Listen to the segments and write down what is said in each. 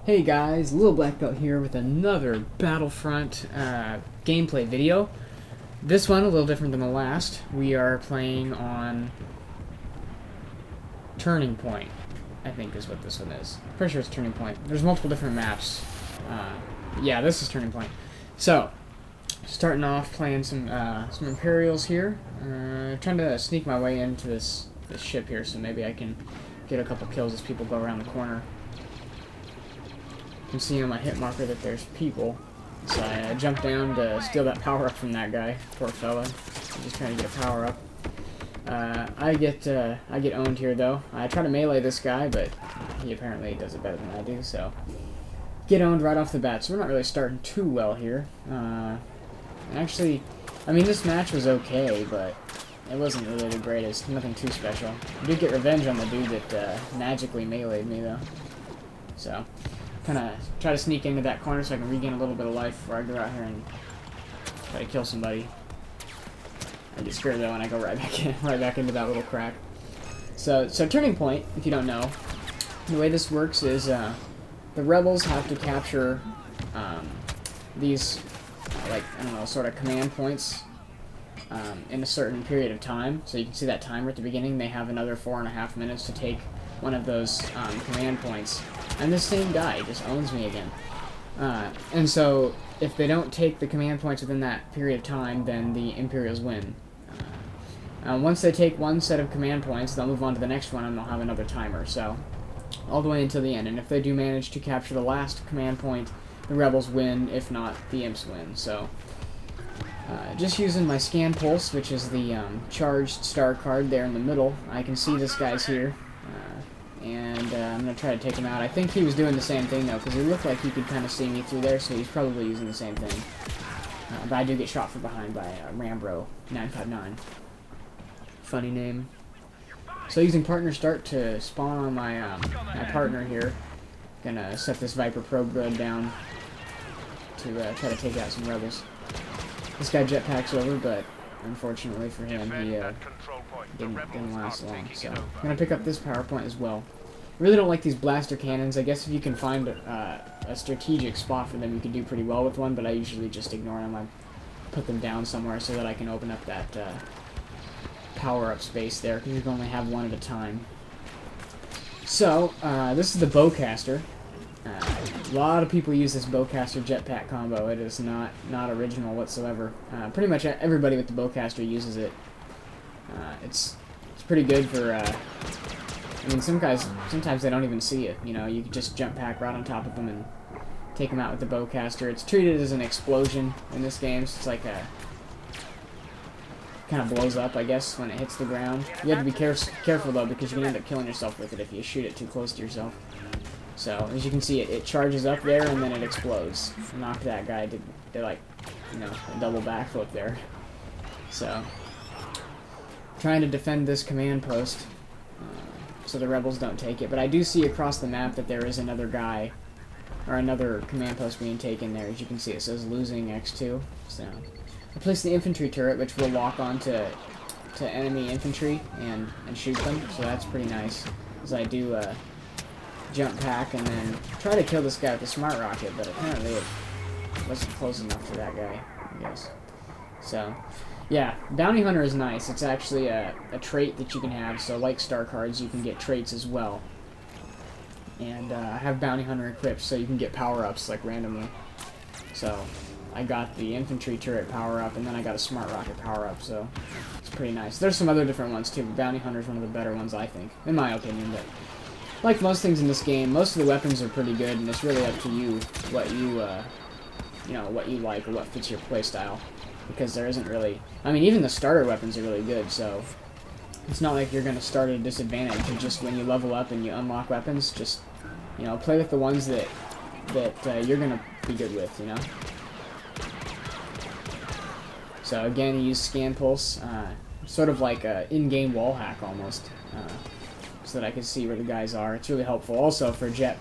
Hey guys, Little Black Belt here with another Battlefront gameplay video. This one a little different than the last. We are playing on Turning Point, I think is what this one is. Pretty sure it's Turning Point. There's multiple different maps. Yeah, this is Turning Point. So, starting off playing some Imperials here. Trying to sneak my way into this ship here, so maybe I can get a couple kills as people go around the corner. You can see on my hit marker that there's people. So I jump down to steal that power up from that guy. Poor fella. I'm just trying to get a power up. I get owned here though. I try to melee this guy, but he apparently does it better than I do. So get owned right off the bat. So we're not really starting too well here. Actually, I mean this match was okay, but it wasn't really the greatest. Nothing too special. I did get revenge on the dude that magically meleeed me though. So kind of try to sneak into that corner so I can regain a little bit of life before I go out here and try to kill somebody. I get scared though and I go right back into that little crack. So Turning Point, if you don't know, the way this works is the rebels have to capture these like I don't know sort of command points in a certain period of time. So you can see that timer at the beginning. They have another 4.5 minutes to take one of those command points. And this same guy just owns me again. And so, if they don't take the command points within that period of time, then the Imperials win. Once they take one set of command points, they'll move on to the next one and they'll have another timer. So, all the way until the end. And if they do manage to capture the last command point, the rebels win. If not, the imps win. So, just using my scan pulse, which is the charged star card there in the middle, I can see this guy's here. And I'm going to try to take him out. I think he was doing the same thing, though, because he looked like he could kind of see me through there, so he's probably using the same thing. But I do get shot from behind by Rambro959. Funny name. So using partner start to spawn on my my partner here. Gonna set this Viper probe grid down to try to take out some rebels. This guy jetpacks over, but unfortunately for him, he didn't last long. So I'm gonna pick up this power point as well. Really don't like these blaster cannons. I guess if you can find a strategic spot for them, you can do pretty well with one, but I usually just ignore them. I put them down somewhere so that I can open up that power-up space there, because you can only have one at a time. So, this is the bowcaster. A lot of people use this bowcaster jetpack combo. It is not original whatsoever. Pretty much everybody with the bowcaster uses it. It's pretty good for, I mean, sometimes they don't even see it, you know, you can just jump pack right on top of them and take them out with the bowcaster. It's treated as an explosion in this game, so it's like kind of blows up, I guess, when it hits the ground. You have to be careful, though, because you can end up killing yourself with it if you shoot it too close to yourself. So, as you can see, it charges up there, and then it explodes. Knocked that guy, did like, you know, a double backflip there. So, trying to defend this command post so the rebels don't take it. But I do see across the map that there is another guy, or another command post being taken there. As you can see, it says losing X2. So, I place the infantry turret, which will lock onto enemy infantry and shoot them. So that's pretty nice, as I do jump pack and then try to kill this guy with a smart rocket, but apparently it wasn't close enough to that guy, I guess. So, yeah, Bounty Hunter is nice. It's actually a trait that you can have, so like star cards, you can get traits as well. And I have Bounty Hunter equipped, so you can get power-ups, like, randomly. So, I got the infantry turret power-up, and then I got a smart rocket power-up, so it's pretty nice. There's some other different ones, too, but Bounty Hunter is one of the better ones, I think, in my opinion, but like most things in this game, most of the weapons are pretty good, and it's really up to you what you know, what you like or what fits your playstyle. Because there isn't really, I mean, even the starter weapons are really good, so it's not like you're going to start at a disadvantage. You just, when you level up and you unlock weapons, just, you know, play with the ones that you're going to be good with, you know. So again, you use scan pulse, sort of like a in-game wall hack almost. So that I can see where the guys are. It's really helpful. Also for jump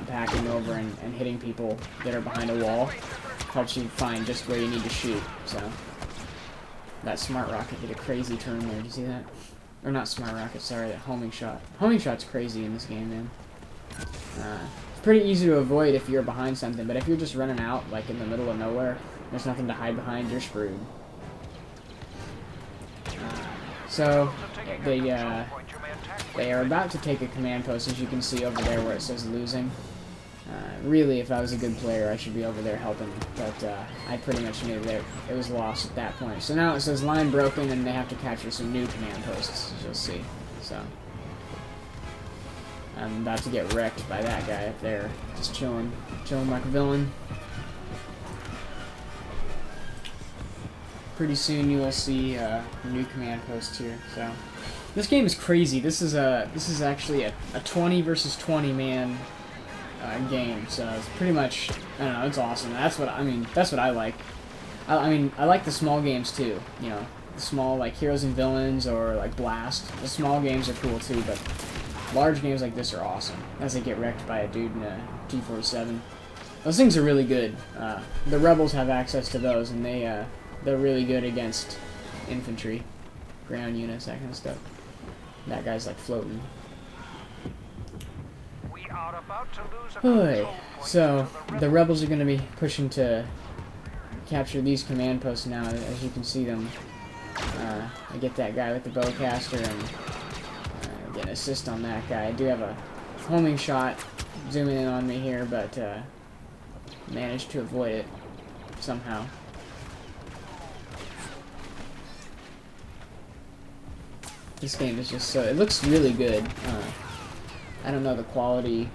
packing over and hitting people that are behind a wall. Helps you find just where you need to shoot. So that smart rocket did a crazy turn there. Did you see that? Or not smart rocket, sorry, that homing shot. Homing shot's crazy in this game, man. pretty easy to avoid if you're behind something, but if you're just running out, like in the middle of nowhere, there's nothing to hide behind, you're screwed. So, they are about to take a command post, as you can see over there where it says losing. Really, if I was a good player, I should be over there helping, but I pretty much knew that it was lost at that point. So now it says line broken, and they have to capture some new command posts, as you'll see. So, I'm about to get wrecked by that guy up there, just chilling like a villain. Pretty soon you will see new command posts here. So, this game is crazy. This is actually a 20 versus 20 man game. So it's pretty much, I don't know, it's awesome. That's what I like. I mean, I like the small games too. You know, the small like Heroes and Villains or like Blast. The small games are cool too, but large games like this are awesome. As they get wrecked by a dude in a T-47. Those things are really good. The Rebels have access to those, and they're really good against infantry, ground units, that kind of stuff. That guy's like floating. Alright, so the Rebels are going to be pushing to capture these command posts now, as you can see them. I get that guy with the bowcaster and get an assist on that guy. I do have a homing shot zooming in on me here, but managed to avoid it somehow. This game is just so, it looks really good. I don't know the quality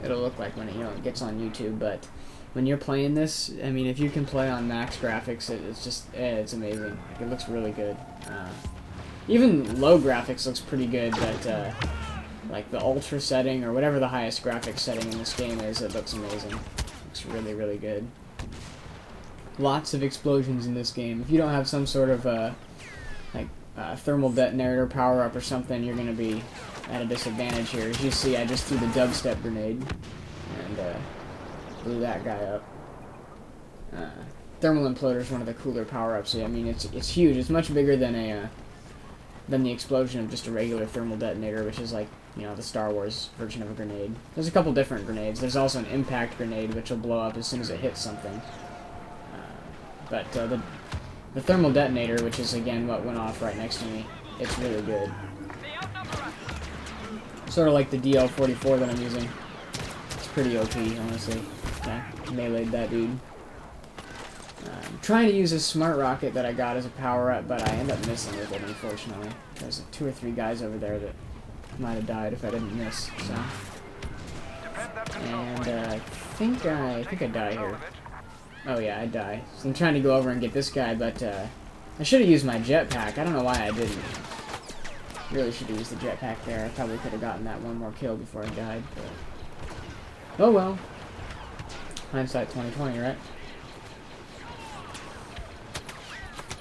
it'll look like when it, it gets on YouTube, but when you're playing this, I mean, if you can play on max graphics, it's just, it's amazing. Like, it looks really good. Even low graphics looks pretty good, but like the ultra setting or whatever the highest graphics setting in this game is, it looks amazing. Looks really, really good. Lots of explosions in this game. If you don't have some sort of thermal detonator power up or something, you're going to be at a disadvantage here. As you see, I just threw the dubstep grenade and blew that guy up. Thermal imploder is one of the cooler power-ups. I mean, it's huge. It's much bigger than the explosion of just a regular thermal detonator, which is like, you know, the Star Wars version of a grenade. There's a couple different grenades. There's also an impact grenade, which will blow up as soon as it hits something. But the thermal detonator, which is again what went off right next to me, it's really good. Sort of like the DL-44 that I'm using. It's pretty OP, honestly. Okay, meleeed that dude. I'm trying to use a smart rocket that I got as a power-up, but I end up missing with it, unfortunately. There's 2 or 3 guys over there that might have died if I didn't miss, so. And I think I die here. Oh yeah, I die. So I'm trying to go over and get this guy, but I should have used my jetpack. I don't know why I didn't. Really should have used the jetpack there. I probably could have gotten that one more kill before I died, but oh well. Hindsight 2020, right?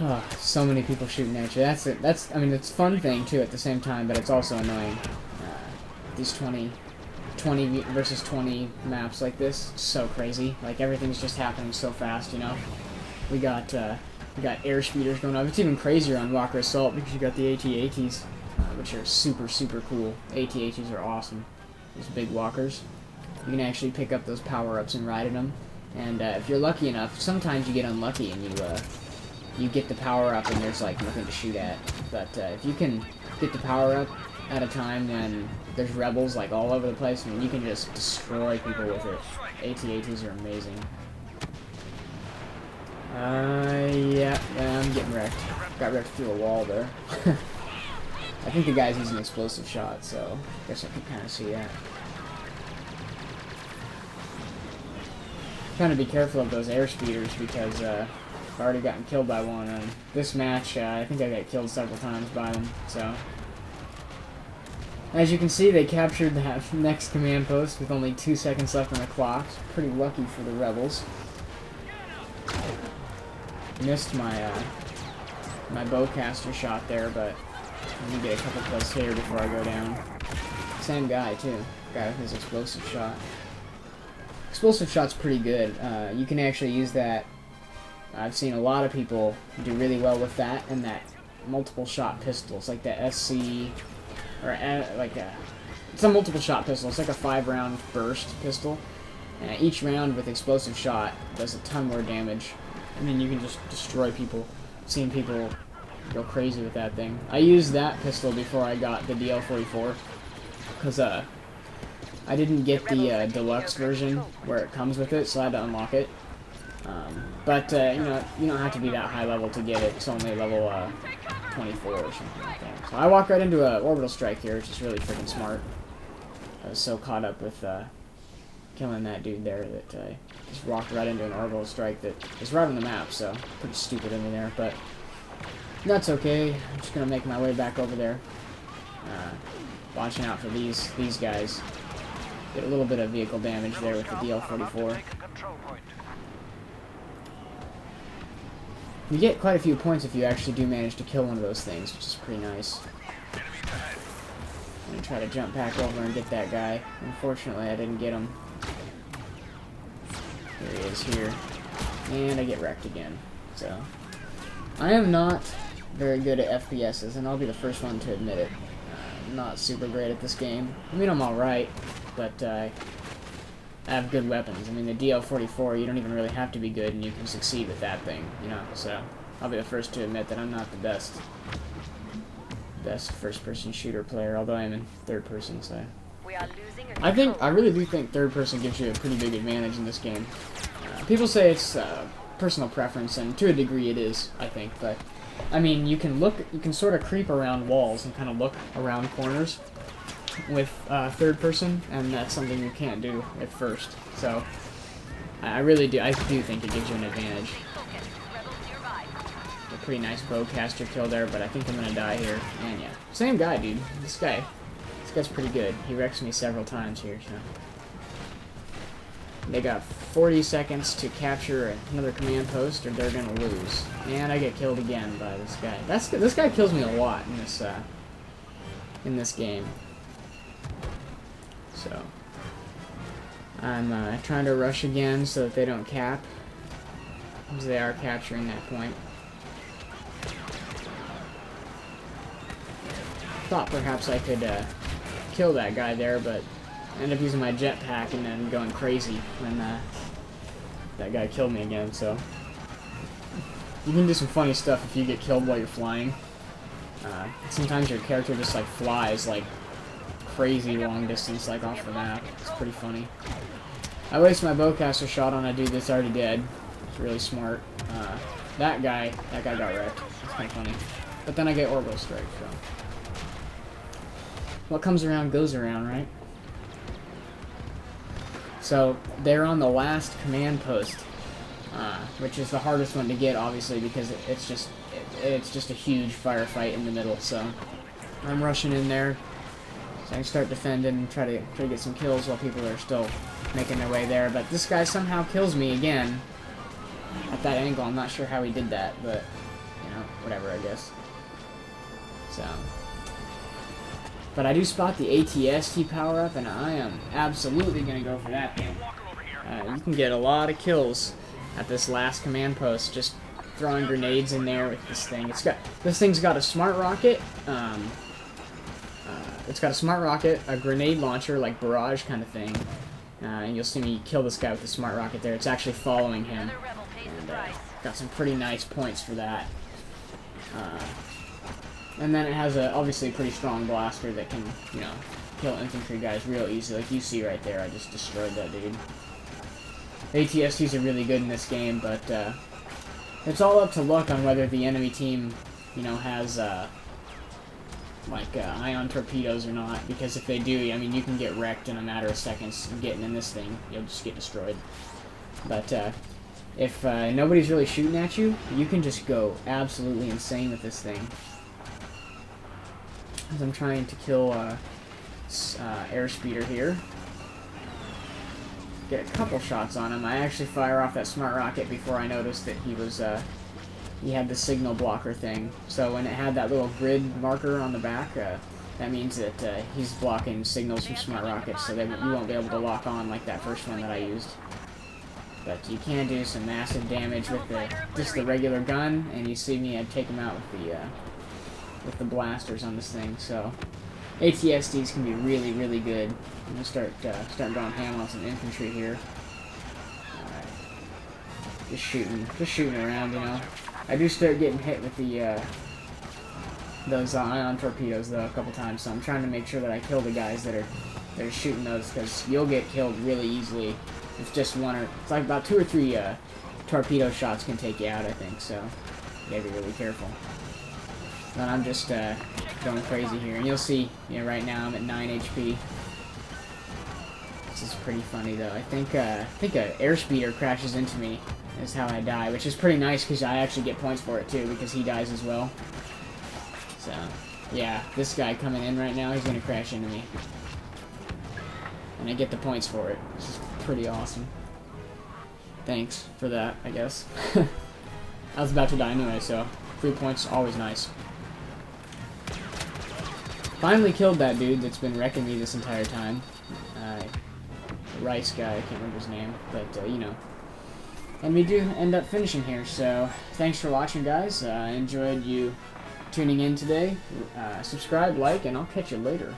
Oh, so many people shooting at you. That's it. I mean, it's a fun thing too at the same time, but it's also annoying. These 20 versus 20 maps like this, so crazy. Like, everything's just happening so fast, you know. We got air speeders going on. It's even crazier on Walker Assault because you got the AT-ATs, which are super, super cool. AT-ATs are awesome. Those big walkers. You can actually pick up those power-ups and ride in them. And if you're lucky enough, sometimes you get unlucky and you get the power-up and there's like nothing to shoot at. But if you can get the power-up at a time when there's rebels like all over the place, I mean, you can just destroy people with it. AT-ATs are amazing. Yeah, I'm getting wrecked. Got wrecked through a wall there. I think the guy's using explosive shot, so I guess I can kind of see that. Trying to be careful of those air speeders because I've already gotten killed by one. And this match, I think I got killed several times by them, so. As you can see, they captured that next command post with only 2 seconds left on the clock. Pretty lucky for the rebels. Missed my my bowcaster shot there, but let me get a couple kills here before I go down. Same guy too. Guy with his explosive shot. Explosive shot's pretty good. You can actually use that. I've seen a lot of people do really well with that and that multiple shot pistols, like the SC. Or like It's a multiple shot pistol. It's like a 5-round burst pistol. And each round with explosive shot does a ton more damage. I mean, you can just destroy people. I've seen people go crazy with that thing. I used that pistol before I got the DL44. Because, I didn't get the deluxe version where it comes with it, so I had to unlock it. But you know, you don't have to be that high level to get it. It's only level 24 or something like that. So I walked right into an orbital strike here, which is really freaking smart. I was so caught up with killing that dude there that I just walked right into an orbital strike that is right on the map, so pretty stupid in there, but that's okay. I'm just gonna make my way back over there. Watching out for these guys. Get a little bit of vehicle damage there with the DL44. You get quite a few points if you actually do manage to kill one of those things, which is pretty nice. I'm gonna try to jump back over and get that guy. Unfortunately, I didn't get him. Here he is here. And I get wrecked again. So, I am not very good at FPSs, and I'll be the first one to admit it. I'm not super great at this game. I mean, I'm alright, but I have good weapons. I mean, the DL44, you don't even really have to be good, and you can succeed with that thing, you know? So, I'll be the first to admit that I'm not the best first-person shooter player, although I'm in third person, so... I really do think third person gives you a pretty big advantage in this game. People say it's personal preference, and to a degree it is, I think, but... I mean, you can sort of creep around walls and kind of look around corners with third person, and that's something you can't do at first. So, I do think it gives you an advantage. A pretty nice bowcaster kill there, but I think I'm gonna die here. And yeah, same guy, dude. This guy's pretty good. He wrecks me several times here, so. They got 40 seconds to capture another command post, or they're gonna lose. And I get killed again by this guy. This guy kills me a lot in this game. So I'm trying to rush again so that they don't cap, because they are capturing that point. Thought perhaps I could kill that guy there, but I ended up using my jetpack and then going crazy when that guy killed me again, so... You can do some funny stuff if you get killed while you're flying. Sometimes your character just, like, flies, like, crazy long distance, like, off the map. It's pretty funny. I wasted my bowcaster shot on a dude that's already dead. It's really smart. That guy got wrecked. It's kind of funny. But then I get orbital strike, so... What comes around goes around, right? So, they're on the last command post, which is the hardest one to get, obviously, because it's just a huge firefight in the middle, so I'm rushing in there, so I can start defending and try to get some kills while people are still making their way there, but this guy somehow kills me again at that angle. I'm not sure how he did that, but, you know, whatever, I guess. So... But I do spot the ATST power-up, and I am absolutely going to go for that thing. You can get a lot of kills at this last command post, just throwing grenades in there with this thing. This thing's got a smart rocket. It's got a smart rocket, a grenade launcher, like barrage kind of thing. And you'll see me kill this guy with the smart rocket there. It's actually following him. And got some pretty nice points for that. And then it has obviously a pretty strong blaster that can, you know, kill infantry guys real easy. Like you see right there, I just destroyed that dude. ATSTs are really good in this game, but it's all up to luck on whether the enemy team, you know, has ion torpedoes or not. Because if they do, I mean, you can get wrecked in a matter of seconds getting in this thing. You'll just get destroyed. But if nobody's really shooting at you, you can just go absolutely insane with this thing. As I'm trying to kill airspeeder here. Get a couple shots on him. I actually fire off that smart rocket before I noticed that he had the signal blocker thing. So when it had that little grid marker on the back, that means that he's blocking signals from smart rockets, so that you won't be able to lock on like that first one that I used. But you can do some massive damage with just the regular gun, and you see me, I'd take him out with the blasters on this thing, so ATSDs can be really, really good. I'm gonna start going ham on some infantry here. Alright. Just shooting around, you know. I do start getting hit with the those ion torpedoes though a couple times, so I'm trying to make sure that I kill the guys that are shooting those, because you'll get killed really easily if just one or it's like about 2 or 3 torpedo shots can take you out, I think. So you gotta be really careful. But I'm just going crazy here, and you'll see. You know, right now I'm at 9 HP. This is pretty funny though. I think a airspeeder crashes into me. Is how I die, which is pretty nice because I actually get points for it too because he dies as well. So yeah, this guy coming in right now, he's gonna crash into me, and I get the points for it. This is pretty awesome. Thanks for that, I guess. I was about to die anyway, so free points always nice. Finally killed that dude that's been wrecking me this entire time. The Rice guy, I can't remember his name, but you know. And we do end up finishing here, so thanks for watching, guys. I enjoyed you tuning in today. Subscribe, like, and I'll catch you later.